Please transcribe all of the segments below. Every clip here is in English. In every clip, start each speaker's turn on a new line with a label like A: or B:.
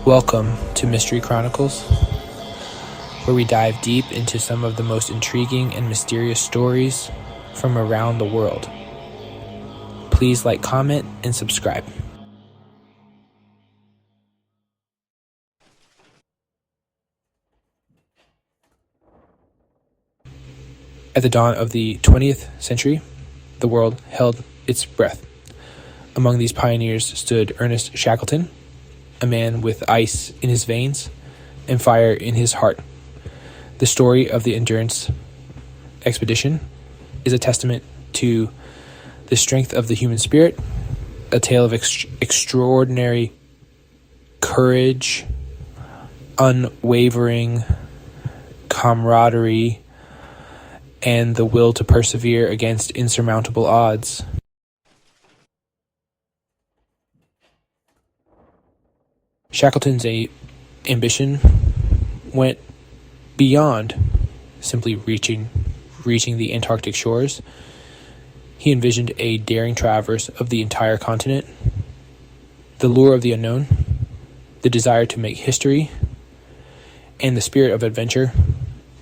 A: Welcome to Mystery Chronicles, where we dive deep into some of the most intriguing and mysterious stories from around the world. Please like, comment, and subscribe. At the dawn of the 20th century, the world held its breath. Among these pioneers stood Ernest Shackleton, a man with ice in his veins and fire in his heart. The story of the Endurance expedition is a testament to the strength of the human spirit, a tale of extraordinary courage, unwavering camaraderie, and the will to persevere against insurmountable odds. Shackleton's ambition went beyond simply reaching the Antarctic shores. He envisioned a daring traverse of the entire continent. The lure of the unknown, the desire to make history, and the spirit of adventure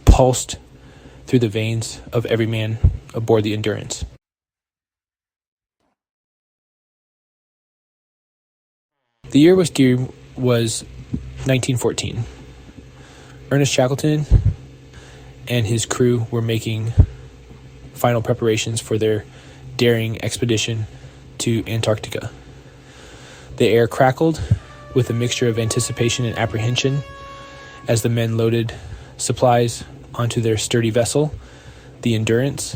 A: pulsed through the veins of every man aboard the Endurance. The year was 1914. Ernest Shackleton and his crew were making final preparations for their daring expedition to Antarctica. The air crackled with a mixture of anticipation and apprehension as the men loaded supplies onto their sturdy vessel, the Endurance.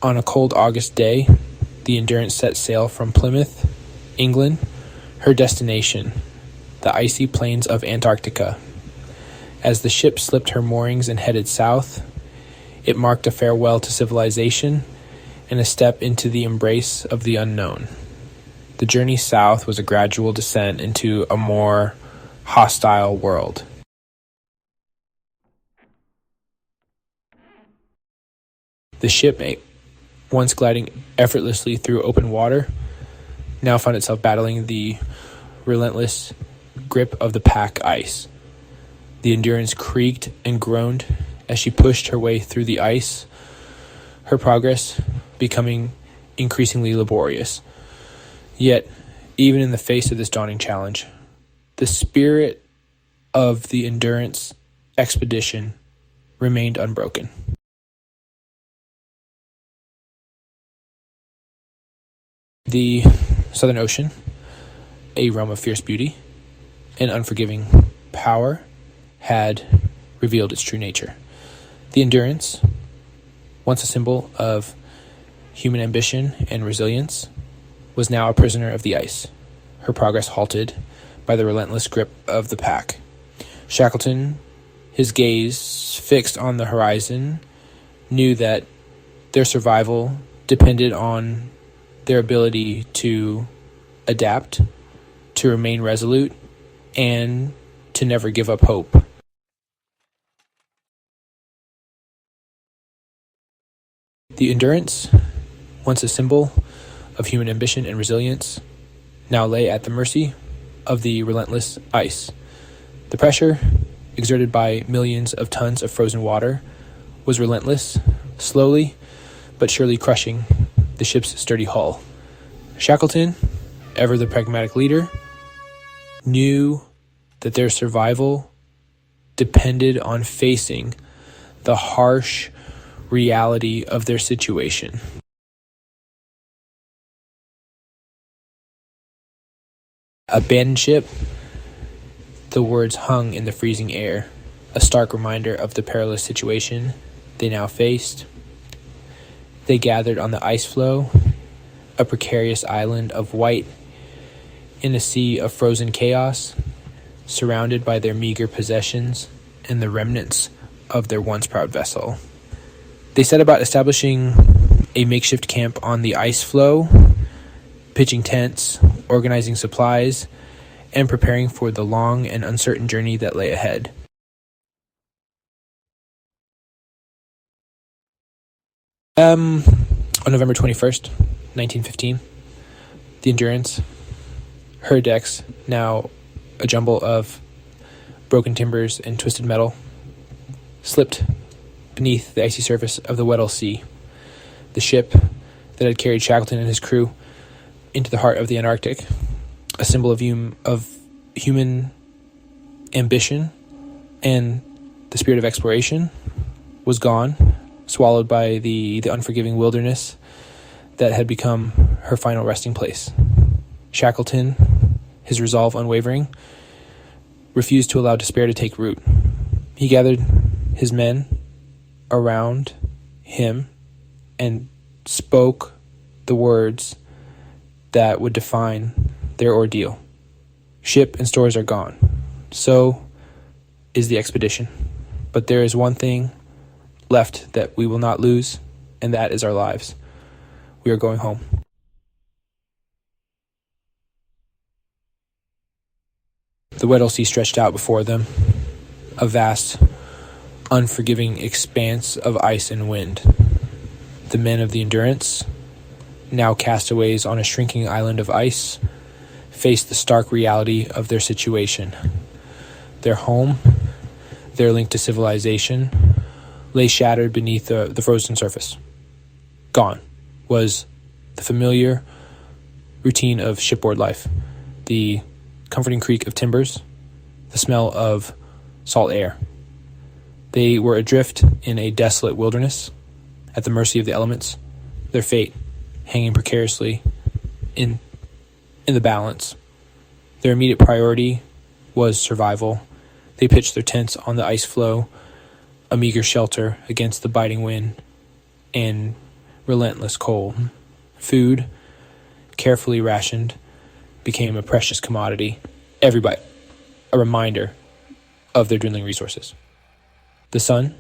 A: On a cold August day, the Endurance set sail from Plymouth, England, her destination, the icy plains of Antarctica. As the ship slipped her moorings and headed south, it marked a farewell to civilization and a step into the embrace of the unknown. The journey south was a gradual descent into a more hostile world. The ship, once gliding effortlessly through open water, now found itself battling the relentless grip of the pack ice. The Endurance creaked and groaned as she pushed her way through the ice, her progress becoming increasingly laborious. Yet, even in the face of this daunting challenge, the spirit of the Endurance expedition remained unbroken. The Southern Ocean, a realm of fierce beauty and unforgiving power, had revealed its true nature. The Endurance, once a symbol of human ambition and resilience, was now a prisoner of the ice, her progress halted by the relentless grip of the pack. Shackleton, his gaze fixed on the horizon, knew that their survival depended on their ability to adapt, to remain resolute, and to never give up hope. The Endurance, once a symbol of human ambition and resilience, now lay at the mercy of the relentless ice. The pressure, exerted by millions of tons of frozen water, was relentless, slowly but surely crushing the ship's sturdy hull. Shackleton, ever the pragmatic leader, knew that their survival depended on facing the harsh reality of their situation. Abandoned ship, the words hung in the freezing air, a stark reminder of the perilous situation they now faced. They gathered on the ice floe, a precarious island of white in a sea of frozen chaos, surrounded by their meager possessions and the remnants of their once proud vessel. They set about establishing a makeshift camp on the ice floe, pitching tents, organizing supplies, and preparing for the long and uncertain journey that lay ahead. On November 21st, 1915. The Endurance, her decks, now a jumble of broken timbers and twisted metal, slipped beneath the icy surface of the Weddell Sea. The ship that had carried Shackleton and his crew into the heart of the Antarctic, a symbol of human ambition and the spirit of exploration, was gone, swallowed by the unforgiving wilderness that had become her final resting place. Shackleton, his resolve unwavering, refused to allow despair to take root. He gathered his men around him and spoke the words that would define their ordeal. Ship and stores are gone. So is the expedition. But there is one thing left that we will not lose, and that is our lives. We are going home. The Weddell Sea stretched out before them, a vast, unforgiving expanse of ice and wind. The men of the Endurance, now castaways on a shrinking island of ice, faced the stark reality of their situation. Their home, their link to civilization, lay shattered beneath the frozen surface. Gone was the familiar routine of shipboard life, the comforting creak of timbers, the smell of salt air. They were adrift in a desolate wilderness, at the mercy of the elements, their fate hanging precariously in the balance. Their immediate priority was survival. They pitched their tents on the ice floe, a meager shelter against the biting wind and relentless cold. Food, carefully rationed, became a precious commodity. Every bite, a reminder of their dwindling resources. The sun,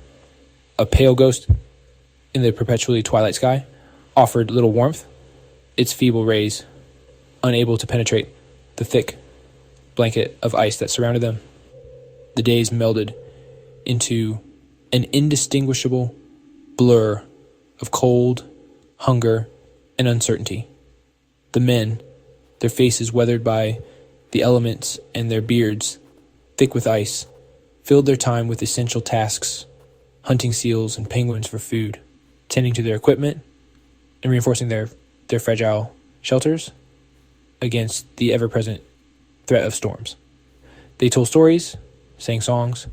A: a pale ghost in the perpetually twilight sky, offered little warmth, its feeble rays unable to penetrate the thick blanket of ice that surrounded them. The days melded into an indistinguishable blur of cold, hunger, and uncertainty. The men, their faces weathered by the elements and their beards thick with ice, filled their time with essential tasks, hunting seals and penguins for food, tending to their equipment, and reinforcing their fragile shelters against the ever-present threat of storms. They told stories, sang songs,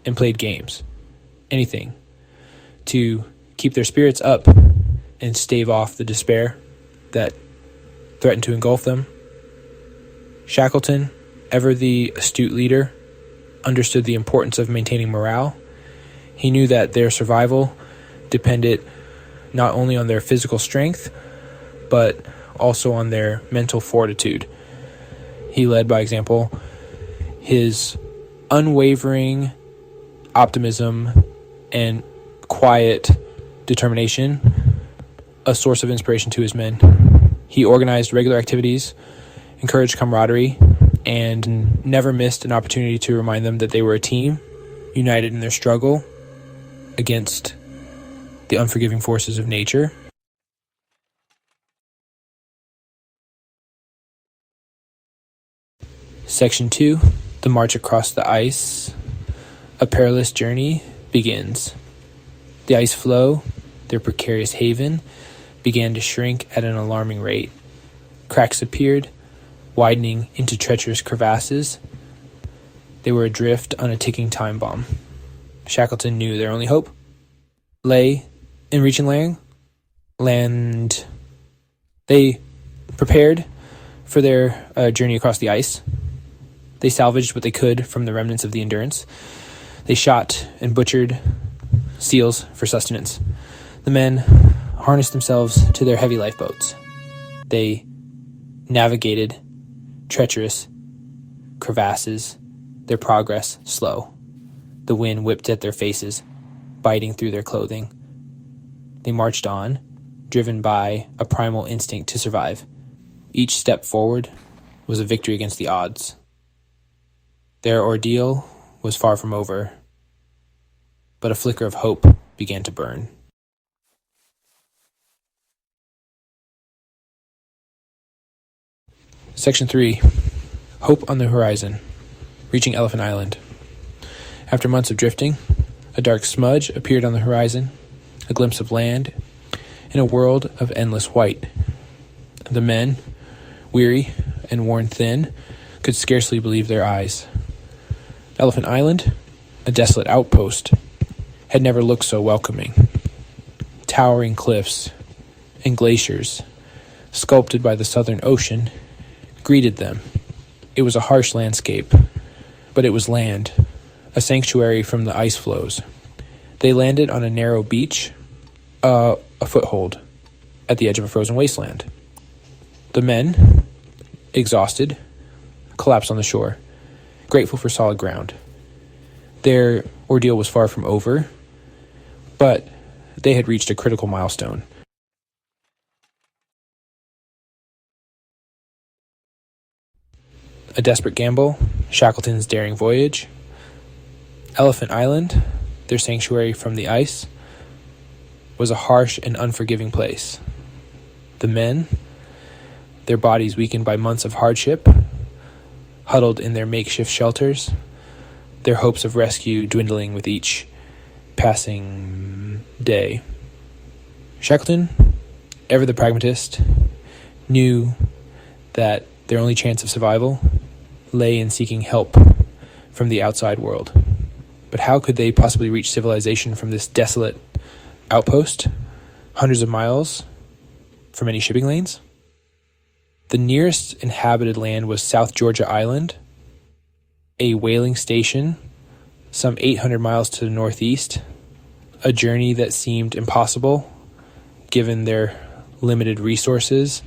A: and played games. Anything to keep their spirits up and stave off the despair that threatened to engulf them. Shackleton, ever the astute leader, understood the importance of maintaining morale. He knew that their survival depended not only on their physical strength, but also on their mental fortitude. He led by example. His unwavering optimism and quiet determination, a source of inspiration to his men. He organized regular activities, encouraged camaraderie, and never missed an opportunity to remind them that they were a team, united in their struggle against the unforgiving forces of nature. Section 2, the march across the ice. A perilous journey begins. The ice floe, their precarious haven, began to shrink at an alarming rate. Cracks appeared, widening into treacherous crevasses. They were adrift on a ticking time bomb. Shackleton knew their only hope lay in reaching land. They prepared for their journey across the ice. They salvaged what they could from the remnants of the Endurance. They shot and butchered seals for sustenance. The men harnessed themselves to their heavy lifeboats. They navigated treacherous crevasses, their progress slow. The wind whipped at their faces, biting through their clothing. They marched on, driven by a primal instinct to survive. Each step forward was a victory against the odds. Their ordeal was far from over, but a flicker of hope began to burn. Section 3. Hope on the horizon. Reaching Elephant Island. After months of drifting, a dark smudge appeared on the horizon, a glimpse of land, in a world of endless white. The men, weary and worn thin, could scarcely believe their eyes. Elephant Island, a desolate outpost, had never looked so welcoming. Towering cliffs and glaciers, sculpted by the Southern Ocean, greeted them. It was a harsh landscape, but it was land, a sanctuary from the ice floes. They landed on a narrow beach, a foothold, at the edge of a frozen wasteland. The men, exhausted, collapsed on the shore, grateful for solid ground. Their ordeal was far from over, but they had reached a critical milestone. A desperate gamble, Shackleton's daring voyage. Elephant Island, their sanctuary from the ice, was a harsh and unforgiving place. The men, their bodies weakened by months of hardship, huddled in their makeshift shelters, their hopes of rescue dwindling with each passing day. Shackleton, ever the pragmatist, knew that their only chance of survival lay in seeking help from the outside world. But how could they possibly reach civilization from this desolate outpost, hundreds of miles from any shipping lanes? The nearest inhabited land was South Georgia Island, a whaling station some 800 miles to the northeast, a journey that seemed impossible given their limited resources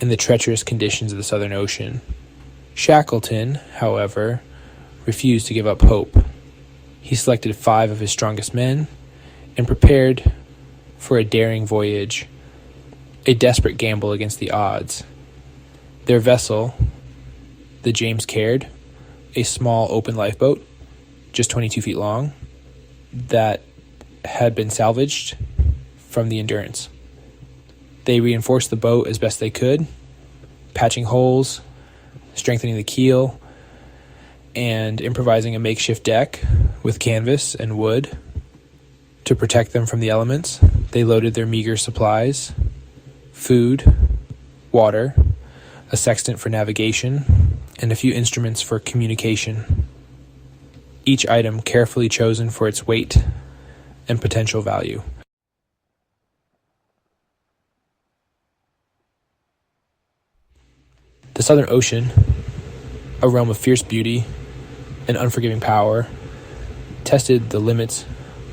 A: and the treacherous conditions of the Southern Ocean. Shackleton, however, refused to give up hope. He selected 5 of his strongest men and prepared for a daring voyage, a desperate gamble against the odds. Their vessel, the James Caird, a small open lifeboat, just 22 feet long, that had been salvaged from the Endurance. They reinforced the boat as best they could, patching holes, strengthening the keel, and improvising a makeshift deck with canvas and wood to protect them from the elements. They loaded their meager supplies, food, water, a sextant for navigation, and a few instruments for communication, each item carefully chosen for its weight and potential value. The Southern Ocean, a realm of fierce beauty and unforgiving power, tested the limits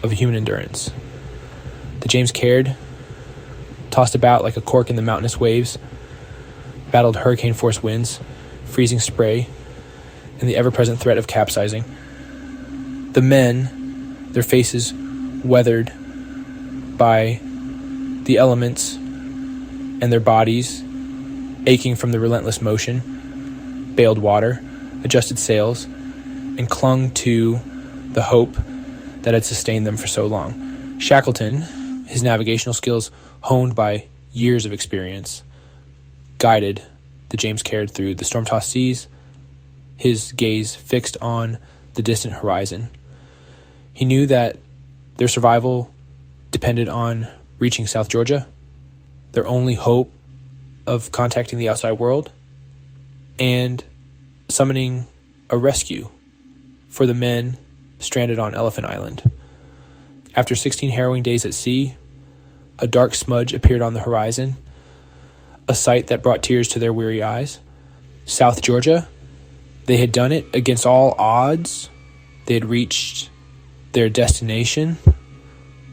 A: of human endurance. The James Caird, tossed about like a cork in the mountainous waves, battled hurricane-force winds, freezing spray, and the ever-present threat of capsizing. The men, their faces weathered by the elements and their bodies aching from the relentless motion, bailed water, adjusted sails, and clung to the hope that had sustained them for so long. Shackleton, his navigational skills honed by years of experience, guided the James Caird through the storm-tossed seas, his gaze fixed on the distant horizon. He knew that their survival depended on reaching South Georgia, their only hope of contacting the outside world, and summoning a rescue for the men stranded on Elephant Island. After 16 harrowing days at sea, a dark smudge appeared on the horizon, a sight that brought tears to their weary eyes. South Georgia, they had done it against all odds. They had reached their destination,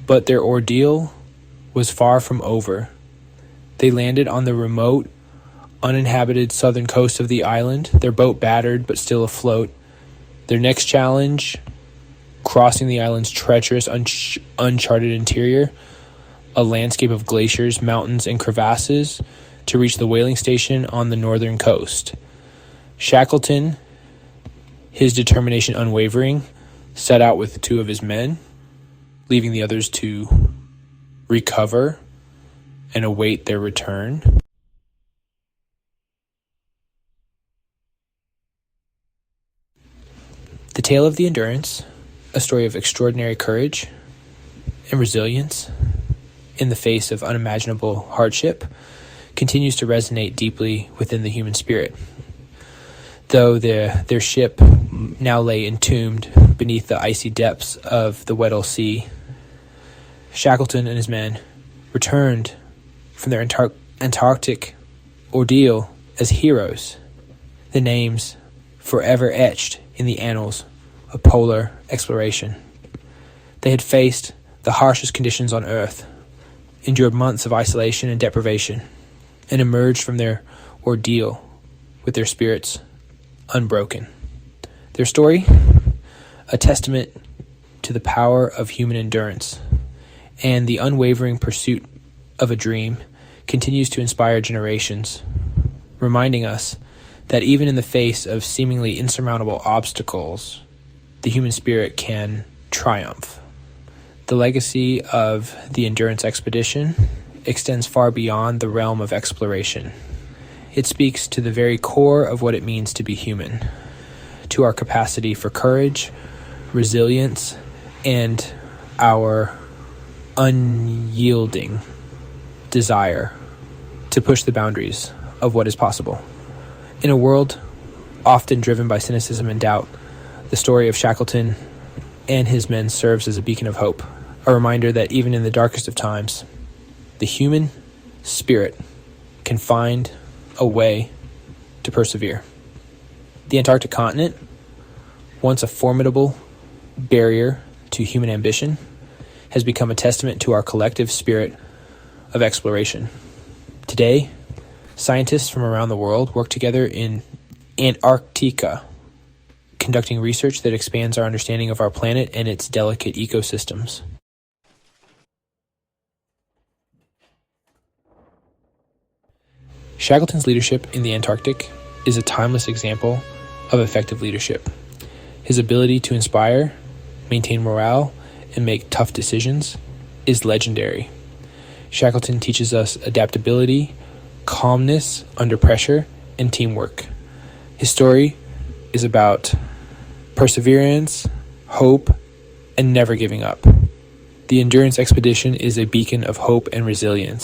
A: but their ordeal was far from over. They landed on the remote, uninhabited southern coast of the island, their boat battered but still afloat. Their next challenge, crossing the island's treacherous, uncharted interior, a landscape of glaciers, mountains, and crevasses, to reach the whaling station on the northern coast. Shackleton, his determination unwavering, set out with 2 of his men, leaving the others to recover and await their return. The tale of the Endurance, a story of extraordinary courage and resilience in the face of unimaginable hardship, continues to resonate deeply within the human spirit. Though their ship now lay entombed beneath the icy depths of the Weddell Sea, Shackleton and his men returned from their Antarctic ordeal as heroes, the names forever etched in the annals of polar exploration. They had faced the harshest conditions on Earth, endured months of isolation and deprivation, and emerged from their ordeal with their spirits unbroken. Their story, a testament to the power of human endurance and the unwavering pursuit of a dream, continues to inspire generations, reminding us that even in the face of seemingly insurmountable obstacles, the human spirit can triumph. The legacy of the Endurance expedition extends far beyond the realm of exploration. It speaks to the very core of what it means to be human, to our capacity for courage, resilience, and our unyielding desire to push the boundaries of what is possible. In a world often driven by cynicism and doubt, the story of Shackleton and his men serves as a beacon of hope, a reminder that even in the darkest of times, the human spirit can find a way to persevere. The Antarctic continent, once a formidable barrier to human ambition, has become a testament to our collective spirit of exploration. Today, scientists from around the world work together in Antarctica, conducting research that expands our understanding of our planet and its delicate ecosystems. Shackleton's leadership in the Antarctic is a timeless example of effective leadership. His ability to inspire, maintain morale, and make tough decisions is legendary. Shackleton teaches us adaptability, calmness under pressure, and teamwork. His story is about perseverance, hope, and never giving up. The Endurance expedition is a beacon of hope and resilience,